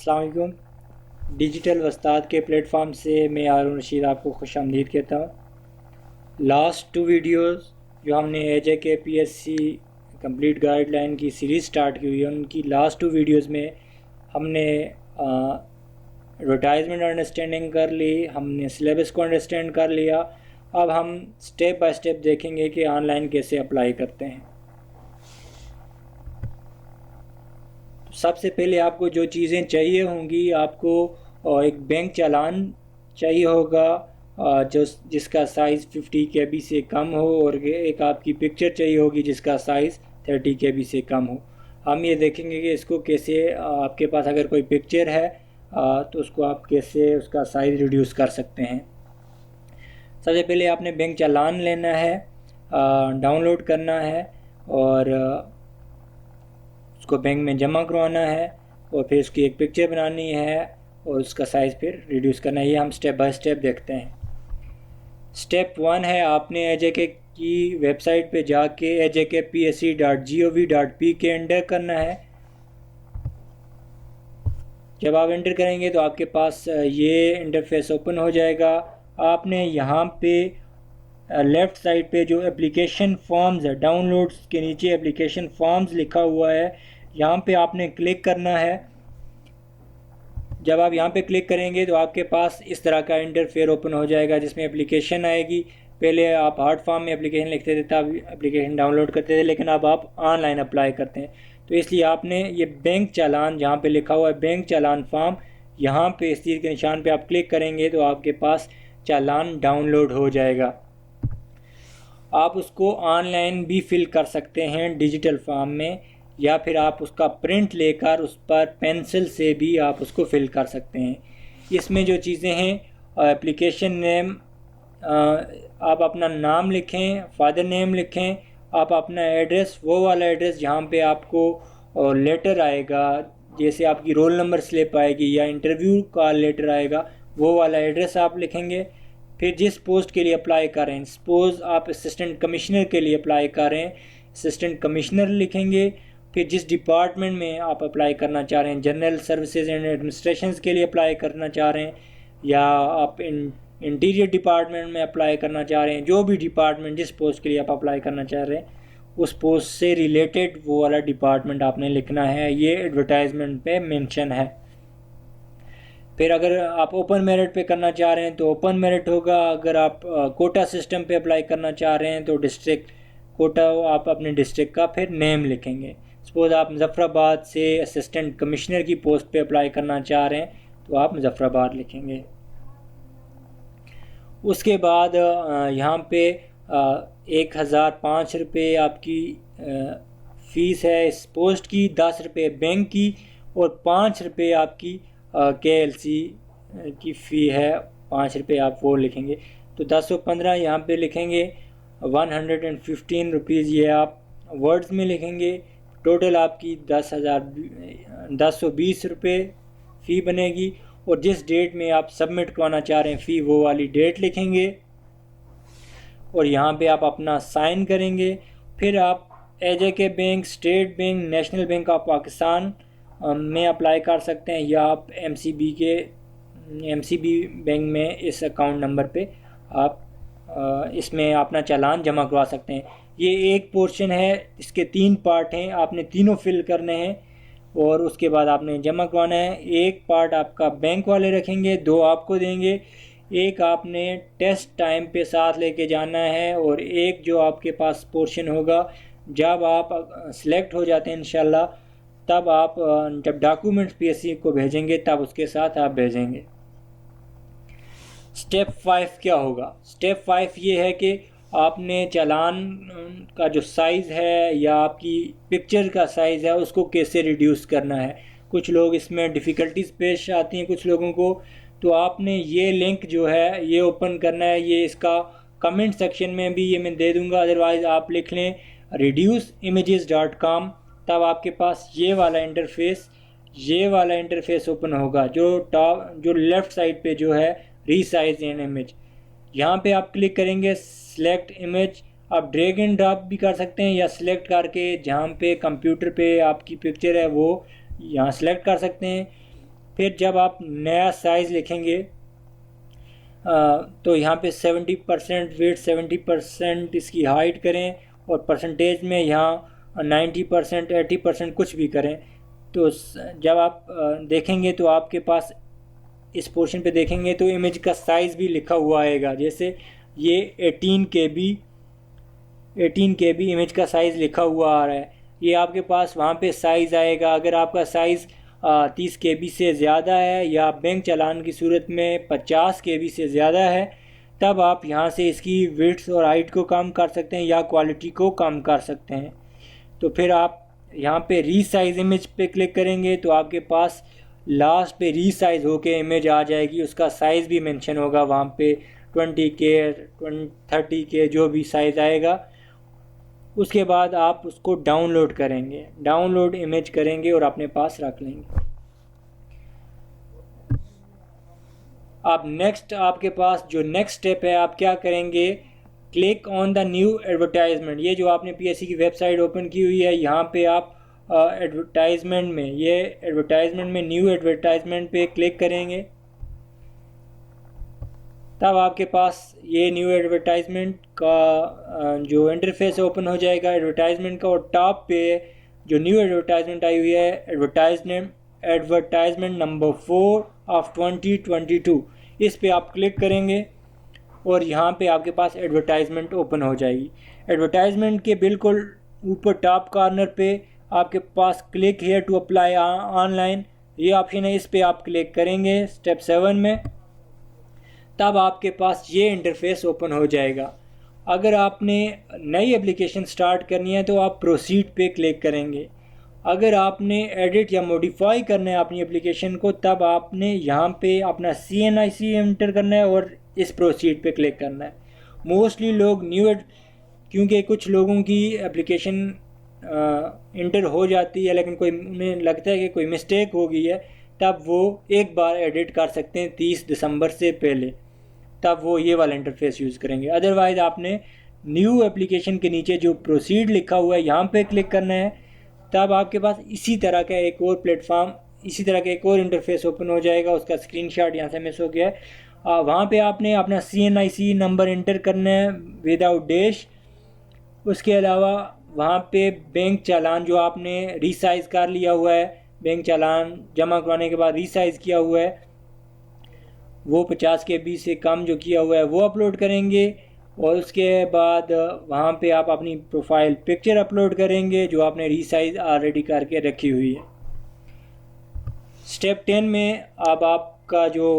अस्सलाम वालेकुम। डिजिटल वस्ताद के प्लेटफॉर्म से मैं हारून रशीद आपको खुशामदीद कहता हूँ। लास्ट 2 वीडियोस जो हमने AJK-PSC कंप्लीट गाइडलाइन की सीरीज़ स्टार्ट की हुई है, उनकी लास्ट 2 वीडियोस में हमने एडवर्टाइजमेंट अंडरस्टैंडिंग कर ली, हमने सिलेबस को अंडरस्टैंड कर लिया। अब हम स्टेप बाय स्टेप देखेंगे कि ऑनलाइन कैसे अप्लाई करते हैं। सबसे पहले आपको जो चीज़ें चाहिए होंगी, आपको एक बैंक चालान चाहिए होगा जो जिसका साइज़ 50 KB से कम हो, और एक आपकी पिक्चर चाहिए होगी जिसका साइज़ 30 KB से कम हो। हम ये देखेंगे कि इसको कैसे आपके पास अगर कोई पिक्चर है तो उसको आप कैसे उसका साइज़ रिड्यूस कर सकते हैं। सबसे पहले आपने बैंक चालान लेना है, डाउनलोड करना है और उसको बैंक में जमा करवाना है, और फिर उसकी एक पिक्चर बनानी है और उसका साइज़ फिर रिड्यूस करना है। ये हम स्टेप बाय स्टेप देखते हैं। स्टेप 1 है, आपने AJK की वेबसाइट पे जाके ajkpsc.gov.p के एंटर करना है। जब आप एंटर करेंगे तो आपके पास ये इंटरफेस ओपन हो जाएगा। आपने यहाँ पे लेफ़्ट साइड पे जो एप्लीकेशन फॉर्म्स है, डाउनलोड्स के नीचे एप्लीकेशन फॉर्म्स लिखा हुआ है, यहाँ पे आपने क्लिक करना है। जब आप यहाँ पे क्लिक करेंगे तो आपके पास इस तरह का इंटरफेस ओपन हो जाएगा जिसमें एप्लीकेशन आएगी। पहले आप हार्ड फॉर्म में एप्लीकेशन लिखते थे, तब एप्लीकेशन डाउनलोड करते थे, लेकिन अब आप ऑनलाइन अप्लाई करते हैं। तो इसलिए आपने ये बैंक चालान जहाँ पे लिखा हुआ है बैंक चालान फॉर्म, यहाँ पे इस तीर के निशान पे आप क्लिक करेंगे तो आपके पास चालान डाउनलोड हो जाएगा। आप उसको ऑनलाइन भी फिल कर सकते हैं डिजिटल फॉर्म में, या फिर आप उसका प्रिंट लेकर उस पर पेंसिल से भी आप उसको फिल कर सकते हैं। इसमें जो चीज़ें हैं, एप्लीकेशन नेम, आप अपना नाम लिखें, फादर नेम लिखें, आप अपना एड्रेस, वो वाला एड्रेस जहाँ पे आपको लेटर आएगा, जैसे आपकी रोल नंबर स्लिप आएगी या इंटरव्यू का लेटर आएगा, वो वाला एड्रेस आप लिखेंगे। फिर जिस पोस्ट के लिए अप्लाई कर रहे हैं, सपोज़ आप असिस्टेंट कमिश्नर के लिए अप्लाई कर रहे हैं, असिस्टेंट कमिश्नर लिखेंगे। फिर जिस डिपार्टमेंट में आप अप्लाई करना चाह रहे हैं, जनरल सर्विसेज एंड एडमिनिस्ट्रेशन के लिए अप्लाई करना चाह रहे हैं, या आप इंटीरियर डिपार्टमेंट में अप्लाई करना चाह रहे हैं, जो भी डिपार्टमेंट जिस पोस्ट के लिए आप अप्लाई करना चाह रहे हैं, उस पोस्ट से रिलेटेड वो वाला डिपार्टमेंट आपने लिखना है। ये एडवर्टाइजमेंट पे मेंशन है। फिर अगर आप ओपन मेरिट पे करना चाह रहे हैं तो ओपन मेरिट होगा। अगर आप कोटा सिस्टम पे अप्लाई करना चाह रहे हैं तो डिस्ट्रिक्ट कोटा, आप अपने डिस्ट्रिक्ट का फिर नेम लिखेंगे। सपोज़ आप मुजफ्फराबाद से असिस्टेंट कमिश्नर की पोस्ट पे अप्लाई करना चाह रहे हैं तो आप मुजफ्फराबाद लिखेंगे। उसके बाद यहाँ पे 1005 रुपये आपकी फ़ीस है इस पोस्ट की, 10 रुपये बैंक की, और 5 रुपये आपकी KLC की फ़ी है, 5 रुपये आप वो लिखेंगे। तो 1015 यहाँ पे लिखेंगे। 115 रुपीज़ ये आप वर्ड्स में लिखेंगे। टोटल आपकी 1020 रुपये फ़ी बनेगी, और जिस डेट में आप सबमिट करवाना चाह रहे हैं फ़ी, वो वाली डेट लिखेंगे और यहाँ पे आप अपना साइन करेंगे। फिर आप AJK bank, state bank, national bank of Pakistan में अप्लाई कर सकते हैं, या आप MCB बैंक में इस अकाउंट नंबर पे आप इसमें अपना चालान जमा करवा सकते हैं। ये एक पोर्शन है, इसके 3 पार्ट हैं, आपने तीनों फिल करने हैं और उसके बाद आपने जमा करवाना है। एक पार्ट आपका बैंक वाले रखेंगे, 2 आपको देंगे, एक आपने टेस्ट टाइम पे साथ लेके जाना है, और एक जो आपके पास पोर्शन होगा जब आप सिलेक्ट हो जाते हैं इंशाल्लाह, तब आप जब डॉक्यूमेंट्स PSC को भेजेंगे तब उसके साथ आप भेजेंगे। स्टेप 5 क्या होगा? स्टेप 5 ये है कि आपने चालान का जो साइज़ है या आपकी पिक्चर का साइज़ है उसको कैसे रिड्यूस करना है। कुछ लोग इसमें डिफ़िकल्टीज पेश आती हैं कुछ लोगों को, तो आपने ये लिंक जो है ये ओपन करना है। ये इसका कमेंट सेक्शन में भी ये मैं दे दूंगा, अदरवाइज़ आप लिख लें reduceimages.com, तब आपके पास ये वाला इंटरफेस ओपन होगा। जो लेफ़्ट साइड पे जो है रीसाइज एन इमेज, यहाँ पे आप क्लिक करेंगे, सिलेक्ट इमेज। आप ड्रैग एंड ड्रॉप भी कर सकते हैं, या सिलेक्ट करके जहाँ पे कंप्यूटर पे आपकी पिक्चर है वो यहाँ सिलेक्ट कर सकते हैं। फिर जब आप नया साइज़ लिखेंगे तो यहाँ पे 70% वेट, 70% इसकी हाइट करें, और परसेंटेज में यहाँ 90%, 80% कुछ भी करें। तो जब आप देखेंगे तो आपके पास इस पोर्शन पे देखेंगे तो इमेज का साइज़ भी लिखा हुआ आएगा। जैसे ये 18 KB इमेज का साइज़ लिखा हुआ आ रहा है, ये आपके पास वहाँ पे साइज़ आएगा। अगर आपका साइज़ 30 KB से ज़्यादा है या बैंक चालान की सूरत में 50 KB से ज़्यादा है, तब आप यहाँ से इसकी विड्थ और हाइट को कम कर सकते हैं या क्वालिटी को कम कर सकते हैं। तो फिर आप यहाँ पे रीसाइज इमेज पे क्लिक करेंगे तो आपके पास लास्ट पे रीसाइज होके इमेज आ जाएगी, उसका साइज़ भी मेंशन होगा वहाँ पे 20K 30K जो भी साइज़ आएगा। उसके बाद आप उसको डाउनलोड करेंगे, डाउनलोड इमेज करेंगे और अपने पास रख लेंगे। अब नेक्स्ट आपके पास जो नेक्स्ट स्टेप है, आप क्या करेंगे, click on the new advertisement. ये जो आपने पीएससी की वेबसाइट ओपन की हुई है, यहाँ पे आप एडवर्टाइजमेंट में, ये एडवर्टाइजमेंट में न्यू एडवर्टाइजमेंट पे क्लिक करेंगे, तब आपके पास ये न्यू एडवर्टाइजमेंट का जो इंटरफेस ओपन हो जाएगा एडवर्टाइजमेंट का। और टॉप पे जो न्यू एडवर्टाइजमेंट आई हुई है, एडवर्टाइजमेंट नंबर 4 ऑफ 2022, इस पे आप क्लिक करेंगे और यहाँ पे आपके पास एडवर्टाइजमेंट ओपन हो जाएगी। एडवर्टाइजमेंट के बिल्कुल ऊपर टॉप कॉर्नर पे आपके पास click here to apply online, ये ऑप्शन है, इस पे आप क्लिक करेंगे स्टेप 7 में, तब आपके पास ये इंटरफेस ओपन हो जाएगा। अगर आपने नई एप्लीकेशन स्टार्ट करनी है तो आप प्रोसीड पे क्लिक करेंगे। अगर आपने एडिट या मॉडिफाई करना है अपनी एप्लीकेशन को, तब आपने यहाँ पे अपना CNIC एंटर करना है और इस प्रोसीड पे क्लिक करना है। मोस्टली लोग क्योंकि कुछ लोगों की एप्लीकेशन इंटर हो जाती है लेकिन कोई उन्हें लगता है कि कोई मिस्टेक हो गई है, तब वो एक बार एडिट कर सकते हैं 30 दिसंबर से पहले, तब वो ये वाला इंटरफेस यूज़ करेंगे। अदरवाइज़ आपने न्यू एप्लीकेशन के नीचे जो प्रोसीड लिखा हुआ है यहाँ पे क्लिक करना है, तब आपके पास इसी तरह का एक और प्लेटफॉर्म, इसी तरह का एक और इंटरफेस ओपन हो जाएगा। उसका स्क्रीनशॉट यहाँ से मिस हो गया है। वहाँ पे आपने अपना CNIC नंबर इंटर करना है विदाउट डैश। उसके अलावा वहाँ पे बैंक चालान जो आपने रीसाइज़ कर लिया हुआ है, बैंक चालान जमा करवाने के बाद रीसाइज़ किया हुआ है, वो 50 KB से कम जो किया हुआ है वो अपलोड करेंगे। और उसके बाद वहाँ पे आप अपनी प्रोफाइल पिक्चर अपलोड करेंगे जो आपने रीसाइज ऑलरेडी करके रखी हुई है। स्टेप 10 में अब आपका जो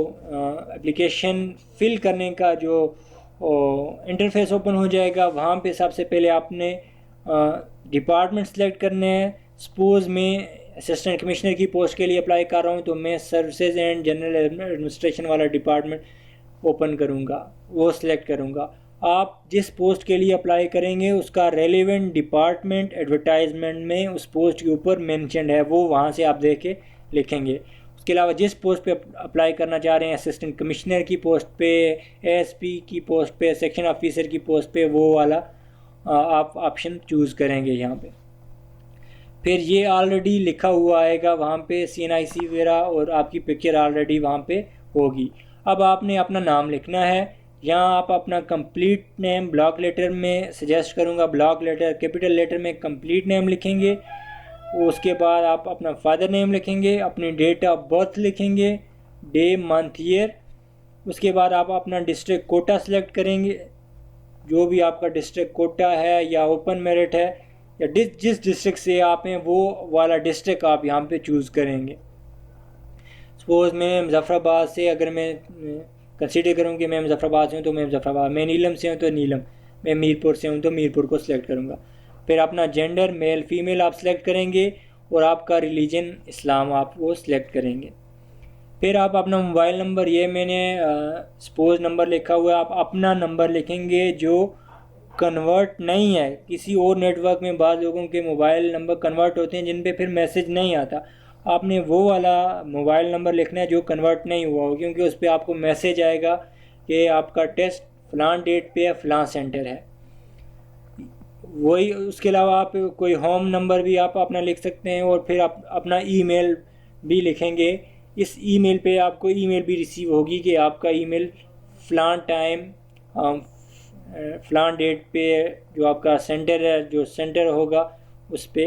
एप्लीकेशन फिल करने का जो इंटरफेस ओपन हो जाएगा। वहाँ पे सबसे पहले आपने डिपार्टमेंट सेलेक्ट करने हैं। सपोज़ मैं असिस्टेंट कमिश्नर की पोस्ट के लिए अप्लाई कर रहा हूँ तो मैं सर्विसेज एंड जनरल एडमिनिस्ट्रेशन वाला डिपार्टमेंट ओपन करूँगा, वो सिलेक्ट करूँगा। आप जिस पोस्ट के लिए अप्लाई करेंगे उसका रेलेवेंट डिपार्टमेंट एडवर्टाइजमेंट में उस पोस्ट के ऊपर मेंशन्ड है, वो वहाँ से आप देख के लिखेंगे। उसके अलावा जिस पोस्ट पे अप्लाई करना चाह रहे हैं, असिस्टेंट कमिश्नर की पोस्ट पे, ASP की पोस्ट पे, सेक्शन ऑफिसर की पोस्ट पे, वो वाला आप ऑप्शन चूज़ करेंगे यहाँ पे। फिर ये ऑलरेडी लिखा हुआ आएगा वहाँ पे CNIC वगैरह, और आपकी पिक्चर ऑलरेडी वहाँ पे होगी। अब आपने अपना नाम लिखना है। यहाँ आप अपना कंप्लीट नेम ब्लॉक लेटर में सजेस्ट करूँगा, ब्लॉक लेटर कैपिटल लेटर में कंप्लीट नेम लिखेंगे। उसके बाद आप अपना फादर नेम लिखेंगे, अपनी डेट ऑफ बर्थ लिखेंगे, डे मंथ ईयर। उसके बाद आप अपना डिस्ट्रिक्ट कोटा सेलेक्ट करेंगे, जो भी आपका डिस्ट्रिक्ट कोटा है या ओपन मेरिट है या जिस डिस्ट्रिक्ट से आप हैं वो वाला डिस्ट्रिक्ट आप यहाँ पे चूज़ करेंगे। सपोज़ मैं मुजफ्फराबाद से, अगर मैं कंसीडर करूँ कि मैं मुजफ्फराबाद से हूँ तो मैं मुजफ्फराबाद, मैं नीलम से हूँ तो नीलम, मैं मीरपुर से हूँ तो मीरपुर को सिलेक्ट करूँगा। फिर अपना जेंडर मेल फीमेल आप सिलेक्ट करेंगे और आपका रिलीजन इस्लाम आप वो सिलेक्ट करेंगे। फिर आप अपना मोबाइल नंबर, ये मैंने सपोज़ नंबर लिखा हुआ है, आप अपना नंबर लिखेंगे जो कन्वर्ट नहीं है किसी और नेटवर्क में। बाद लोगों के मोबाइल नंबर कन्वर्ट होते हैं जिन पे फिर मैसेज नहीं आता, आपने वो वाला मोबाइल नंबर लिखना है जो कन्वर्ट नहीं हुआ हो, क्योंकि उस पर आपको मैसेज आएगा कि आपका टेस्ट फ़लाँ डेट पे है, फ़लाँ सेंटर है। वही, उसके अलावा आप कोई होम नंबर भी आप अपना लिख सकते हैं। और फिर आप अपना ईमेल भी लिखेंगे। इस ईमेल पे आपको ईमेल भी रिसीव होगी कि आपका ईमेल फ़लान टाइम फ़लान डेट पे जो आपका सेंटर है, जो सेंटर होगा उस पे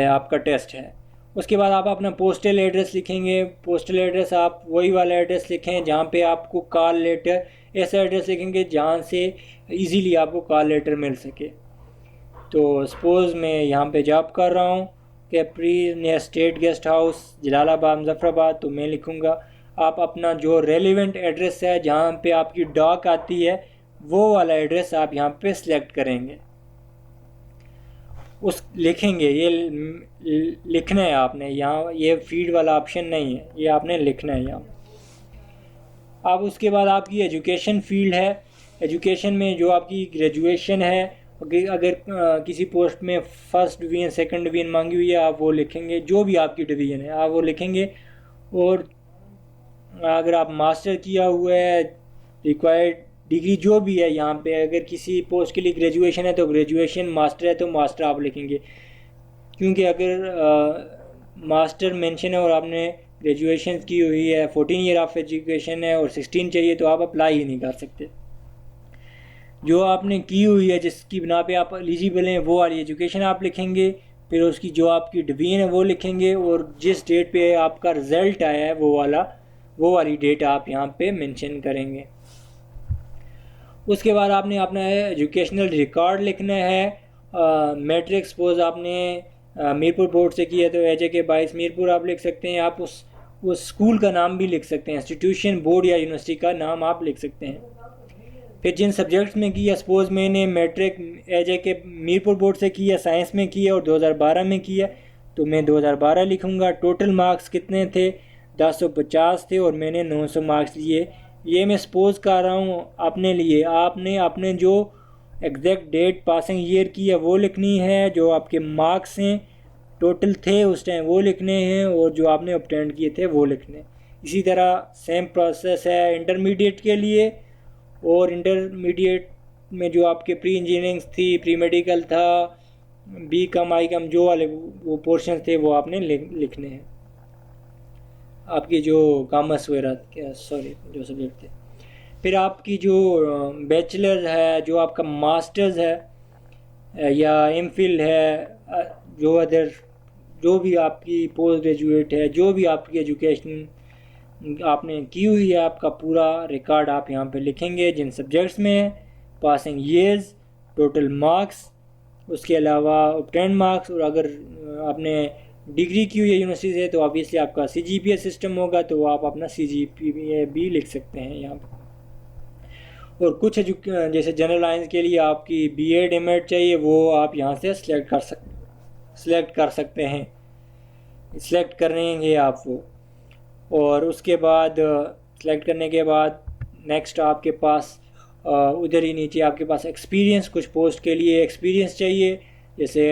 आपका टेस्ट है। उसके बाद आप अपना पोस्टल एड्रेस लिखेंगे। पोस्टल एड्रेस आप वही वाला एड्रेस लिखें जहाँ पे आपको कॉल लेटर, ऐसा एड्रेस लिखेंगे जहाँ से इजीली आपको कॉल लेटर मिल सके। तो सपोज़ मैं यहाँ पे जॉब कर रहा हूँ Capri near state guest house Jalalabad Muzaffarabad, तो मैं लिखूँगा। आप अपना जो रेलिवेंट एड्रेस है जहाँ पे आपकी डॉक आती है वो वाला एड्रेस आप यहाँ पे सिलेक्ट करेंगे, उस लिखेंगे। ये लिखना है आपने यहाँ, ये फीड वाला ऑप्शन नहीं है, ये आपने लिखना है यहाँ। अब उसके बाद आपकी एजुकेशन फील्ड है। एजुकेशन में जो आपकी ग्रेजुएशन है, अगर किसी पोस्ट में फर्स्ट डिवीज़न सेकंड डिवीज़न मांगी हुई है आप वो लिखेंगे, जो भी आपकी डिवीज़न है आप वो लिखेंगे। और अगर आप मास्टर किया हुआ है, रिक्वायर्ड डिग्री जो भी है यहाँ पे, अगर किसी पोस्ट के लिए ग्रेजुएशन है तो ग्रेजुएशन, मास्टर है तो मास्टर आप लिखेंगे। क्योंकि अगर मास्टर मेंशन है और आपने ग्रेजुएशन की हुई है, 14 ईयर ऑफ एजुकेशन है और 16 चाहिए, तो आप अप्लाई ही नहीं कर सकते। जो आपने की हुई है, जिसकी बिना पे आप एलिजिबल हैं, वो वाली एजुकेशन आप लिखेंगे। फिर उसकी जो आपकी डिवीज़न है वो लिखेंगे, और जिस डेट पे आपका रिज़ल्ट आया है वो वाली डेट आप यहाँ पे मेंशन करेंगे। उसके बाद आपने अपना एजुकेशनल रिकॉर्ड लिखना है। मैट्रिक सपोज आपने मीरपुर बोर्ड से किया तो AJK 22 मीरपुर आप लिख सकते हैं। आप उस स्कूल का नाम भी लिख सकते हैं, इंस्टीट्यूशन, बोर्ड या यूनिवर्सिटी का नाम आप लिख सकते हैं। फिर जिन सब्जेक्ट्स में किया, सपोज़ मैंने मैट्रिक AJK मीरपुर बोर्ड से किया, साइंस में किया और 2012 में किया, तो मैं 2012 लिखूँगा। टोटल मार्क्स कितने थे? 1050 थे और मैंने 900 मार्क्स लिए। ये मैं सपोज़ कर रहा हूँ अपने लिए। आपने अपने जो एग्जैक्ट डेट पासिंग ईयर की है वो लिखनी है, जो आपके मार्क्स हैं टोटल थे उस टाइम वो लिखने हैं, और जो आपने ऑब्टेन किए थे वो लिखने। इसी तरह सेम प्रोसेस है इंटरमीडिएट के लिए। और इंटरमीडिएट में जो आपके प्री इंजीनियरिंग थी, प्री मेडिकल था, BCom ICom जो वाले वो पोर्शन थे वो आपने लिखने हैं, आपकी जो कॉमर्स वगैरह क्या जो सब्जेक्ट थे। फिर आपकी जो बैचलर है, जो आपका मास्टर्स है या MPhil है, जो भी आपकी पोस्ट ग्रेजुएट है, जो भी आपकी एजुकेशन आपने की हुई है, आपका पूरा रिकॉर्ड आप यहाँ पे लिखेंगे, जिन सब्जेक्ट्स में, पासिंग ईयर्स, टोटल मार्क्स, उसके अलावा ऑब्टेन मार्क्स। और अगर आपने डिग्री की हुई है यूनिवर्सिटी से तो ऑब्वियसली आपका CGPA सिस्टम होगा, तो आप अपना CGPA भी लिख सकते हैं यहाँ पर। और कुछ जैसे जनरल लाइंस के लिए आपकी BEd MAd चाहिए, वो आप यहाँ से सिलेक्ट कर सकते हैं, सिलेक्ट करेंगे आप वो। और उसके बाद सिलेक्ट करने के बाद नेक्स्ट आपके पास उधर ही नीचे आपके पास एक्सपीरियंस, कुछ पोस्ट के लिए एक्सपीरियंस चाहिए। जैसे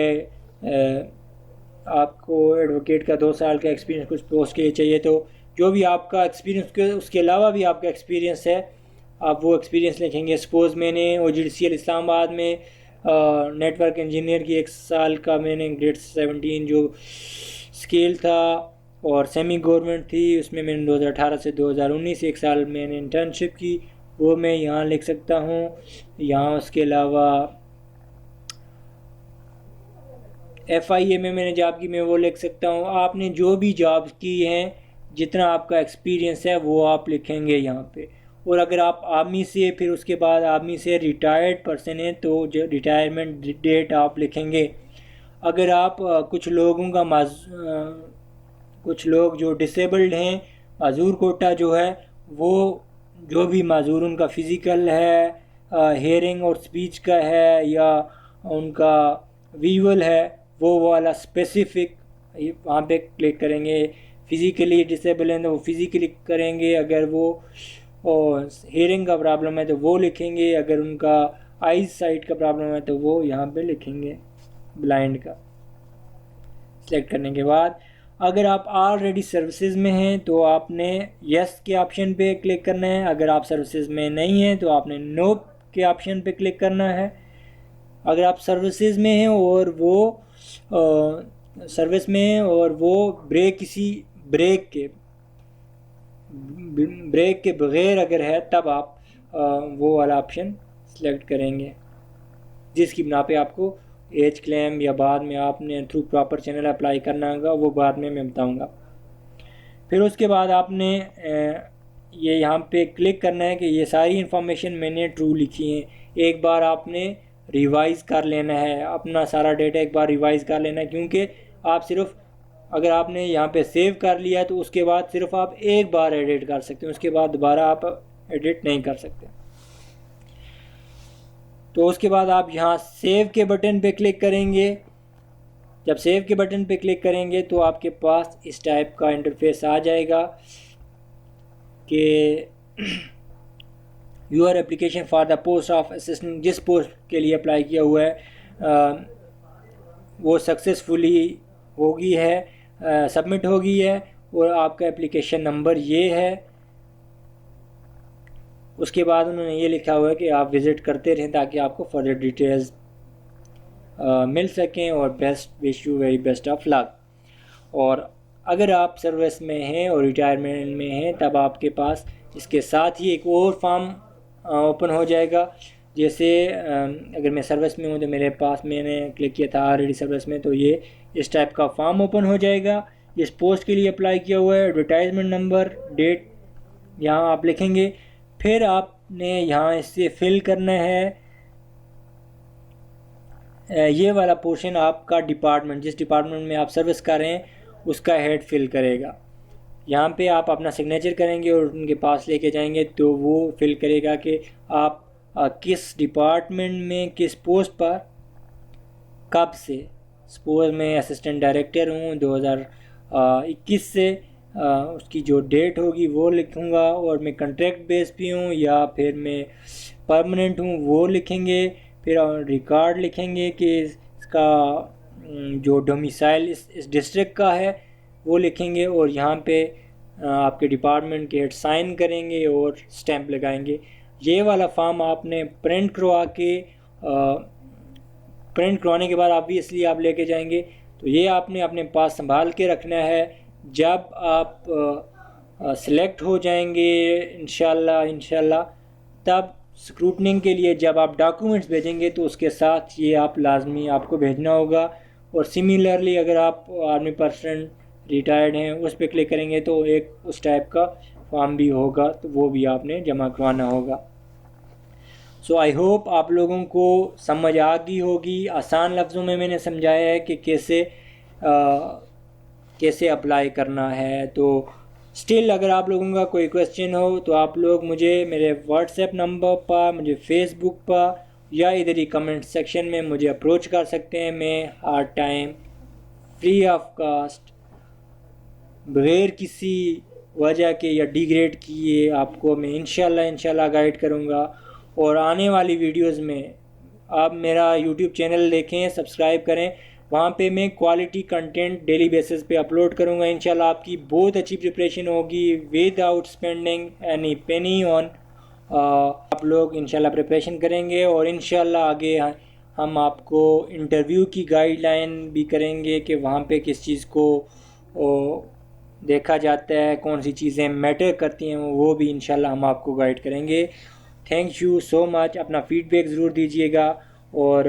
आपको एडवोकेट का 2 साल का एक्सपीरियंस कुछ पोस्ट के लिए चाहिए, तो जो भी आपका एक्सपीरियंस, उसके अलावा भी आपका एक्सपीरियंस है आप वो एक्सपीरियंस लिखेंगे। सपोज़ मैंने OGDCL इस्लामाबाद में नेटवर्क इंजीनियर की 1 साल का मैंने ग्रेड 17 जो स्केल था और सेमी गवर्नमेंट थी, उसमें मैंने 2018 से 2019 1 साल मैंने इंटर्नशिप की, वो मैं यहाँ लिख सकता हूँ यहाँ। उसके अलावा FIA में मैंने जॉब की, मैं वो लिख सकता हूँ। आपने जो भी जॉब की हैं, जितना आपका एक्सपीरियंस है वो आप लिखेंगे यहाँ पे। और अगर आप आर्मी से, फिर उसके बाद आर्मी से रिटायर्ड पर्सन हैं तो जो रिटायरमेंट डेट आप लिखेंगे। अगर आप कुछ लोग जो डिसेबल्ड हैं, माजूर कोटा जो है, वो जो भी माजूर उनका फ़िज़िकल है, हेयरिंग और स्पीच का है या उनका विजुअल है, वो वाला स्पेसिफिक वहाँ पे क्लिक करेंगे। फिज़िकली डिसेबल हैं तो वो फिज़िकली करेंगे, अगर वो हेयरिंग का प्रॉब्लम है तो वो लिखेंगे, अगर उनका आइज साइट का प्रॉब्लम है तो वो यहाँ पे लिखेंगे ब्लाइंड का। सेलेक्ट करने के बाद अगर आप ऑलरेडी सर्विसेज में हैं तो आपने यस के ऑप्शन पे क्लिक करना है। अगर आप सर्विसेज में नहीं हैं तो आपने नो के ऑप्शन पे क्लिक करना है। अगर आप सर्विसेज में हैं और वो सर्विस में हैं और वो किसी ब्रेक के बग़ैर अगर है तब आप वो वाला ऑप्शन सेलेक्ट करेंगे, जिसकी बिना पे आपको एज क्लेम या बाद में आपने थ्रू प्रॉपर चैनल अप्लाई करना होगा, वो बाद में मैं बताऊंगा। फिर उसके बाद आपने ये यहाँ पे क्लिक करना है कि ये सारी इन्फॉर्मेशन मैंने ट्रू लिखी है। एक बार आपने रिवाइज़ कर लेना है, अपना सारा डेटा एक बार रिवाइज़ कर लेना है, क्योंकि आप सिर्फ अगर आपने यहाँ पे सेव कर लिया तो उसके बाद सिर्फ आप एक बार एडिट कर सकते हैं, उसके बाद दोबारा आप एडिट नहीं कर सकते। तो उसके बाद आप यहाँ सेव के बटन पे क्लिक करेंगे। जब सेव के बटन पे क्लिक करेंगे तो आपके पास इस टाइप का इंटरफेस आ जाएगा कि your application for the post of assistant, जिस पोस्ट के लिए अप्लाई किया हुआ है वो सक्सेसफुली होगी है, सबमिट हो गई है, और आपका एप्लीकेशन नंबर ये है। उसके बाद उन्होंने ये लिखा हुआ है कि आप विज़िट करते रहें ताकि आपको फर्दर डिटेल्स मिल सकें, और best wish you very best of luck. और अगर आप सर्विस में हैं और रिटायरमेंट में हैं तब आपके पास इसके साथ ही एक और फॉर्म ओपन हो जाएगा। जैसे अगर मैं सर्विस में हूँ तो मेरे पास, मैंने क्लिक किया था ऑलरेडी सर्विस में, तो ये इस टाइप का फॉर्म ओपन हो जाएगा। इस पोस्ट के लिए अप्लाई किया हुआ है, एडवर्टाइजमेंट नंबर, डेट यहाँ आप लिखेंगे। फिर आपने यहाँ इससे फिल करना है ये वाला पोर्शन, आपका डिपार्टमेंट, जिस डिपार्टमेंट में आप सर्विस कर रहे हैं उसका हेड फिल करेगा। यहाँ पे आप अपना सिग्नेचर करेंगे और उनके पास लेके जाएंगे तो वो फिल करेगा कि आप किस डिपार्टमेंट में किस पोस्ट पर कब से। सपोज मैं असिस्टेंट डायरेक्टर हूँ 2021 से, उसकी जो डेट होगी वो लिखूँगा, और मैं कॉन्ट्रैक्ट बेस पे हूँ या फिर मैं परमानेंट हूँ वो लिखेंगे। फिर रिकॉर्ड लिखेंगे कि इसका जो डोमिसाइल इस डिस्ट्रिक्ट का है वो लिखेंगे, और यहाँ पे आपके डिपार्टमेंट के हेड साइन करेंगे और स्टैंप लगाएंगे। ये वाला फॉर्म आपने प्रिंट करवाने के बाद ऑब्वियसली आप लेके जाएंगे, तो ये आपने अपने पास संभाल के रखना है। जब आप सिलेक्ट हो जाएंगे इंशाल्लाह तब स्क्रूटनिंग के लिए जब आप डॉक्यूमेंट्स भेजेंगे तो उसके साथ ये आप लाजमी आपको भेजना होगा। और सिमिलरली अगर आप आर्मी पर्सन रिटायर्ड हैं उस पर क्लिक करेंगे तो एक उस टाइप का फॉर्म भी होगा, तो वो भी आपने जमा करवाना होगा। सो आई होप आप लोगों को समझ आ गई होगी। आसान लफ्ज़ों में मैंने समझाया है कि कैसे अप्लाई करना है। तो स्टिल अगर आप लोगों का कोई क्वेश्चन हो तो आप लोग मुझे मेरे व्हाट्सएप नंबर पर, मुझे फेसबुक पर या इधर ही कमेंट सेक्शन में मुझे अप्रोच कर सकते हैं। मैं हर टाइम फ्री ऑफ कास्ट, बगैर किसी वजह के या डिग्रेड किए आपको मैं इंशाल्लाह गाइड करूँगा। और आने वाली वीडियोस में आप मेरा यूट्यूब चैनल देखें, सब्सक्राइब करें, वहाँ पे मैं क्वालिटी कंटेंट डेली बेसिस पे अपलोड करूँगा। इंशाल्लाह आपकी बहुत अच्छी प्रिपरेशन होगी without spending any Penney on. आप लोग इंशाल्लाह प्रिपरेशन करेंगे और इंशाल्लाह आगे हम आपको इंटरव्यू की गाइडलाइन भी करेंगे कि वहाँ पे किस चीज़ को देखा जाता है, कौन सी चीज़ें मैटर करती हैं, वो भी इंशाल्लाह हम आपको गाइड करेंगे। Thank you so much. अपना फीडबैक ज़रूर दीजिएगा और